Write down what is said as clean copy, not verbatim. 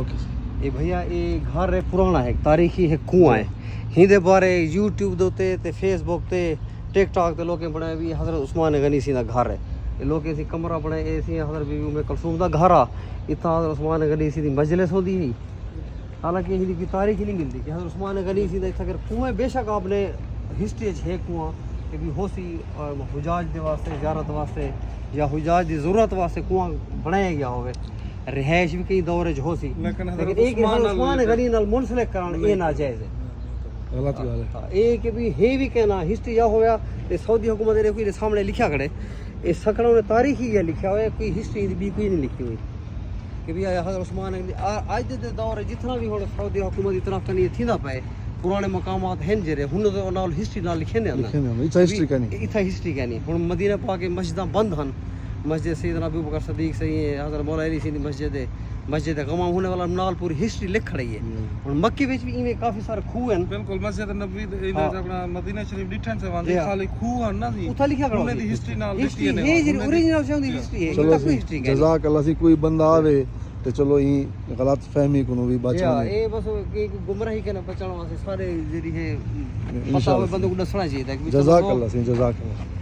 okay ये भैया ये घर है पुराना है तारीखी है कुआं है हिंदे बारे यूट्यूब दोते ते फेसबुक ते टिकटॉक ते लोकें बनाए भी हजरत उस्मान गनी सी दा घर है ये लोग ऐसी कमरा बनाए ऐसी हजरत बीबी में कलसूम दा घर आ इतना हजरत उस्मान गनी सी दी मजलिस होती है हालांकि हिंदी की तारीख ही नहीं मिलती कि हजरत उस्मान गनी सी दा इतना अगर कुएं बेशक आपने हिस्ट्री है कुआं कि भी होसी हुजाज दे वास्ते ज़ियारत वास्ते या हुजाज की जरूरत वास्ते कुआं बनाया गया होवे रिहाइश भी कई दौर च होसी लेकिन एक उस्मान गनी नाल मुंसलिक कराना ये नाजायज़ है गलत गल है ये कि भी है भी कहना हिस्ट्री या होया ते सऊदी हुकूमत ने कोई सामने लिखा खड़े ये सकड़ों ने तारीख ही ये लिखा हुआ है कोई हिस्ट्री भी कोई नहीं लिखी हुई कि भी हज़रत उस्मान आज दे दौर जितना भी हो सऊदी हुकूमत इतना कनी थींदा पे पुराने मकामात हैं जरे हुन तो नाल हिस्ट्री नाल लिखे ने इतना हिस्ट्री कहनी इतना हिस्ट्री कहनी हुन मदीना पाक मस्जिदां बंद हन मस्जिद सैयदना अबू बकर सदीक सही है हज़रत मौला अली सी मस्जिद गमाम होने वाला नाल पूरी हिस्ट्री लिख रही है और मक्के विच भी इवें काफी सारे खूह हैं बिल्कुल मस्जिद नबी इने अपना मदीना शरीफ डिठन से वंदे खाली खूह हन ना सी उथा लिखा करो उन्हें दी हिस्ट्री नाल लिखी है ये जी ओरिजिनल से होंदी हिस्ट्री है चलो कोई हिस्ट्री जज़ाक अल्लाह सी कोई बंदा आवे तो चलो ही गलत फहमी को भी बचना ये बस एक गुमराही के ना बचाने वास्ते सारे जरी है पता हो बंदे को दसना चाहिए जज़ाक अल्लाह सी जज़ाक अल्लाह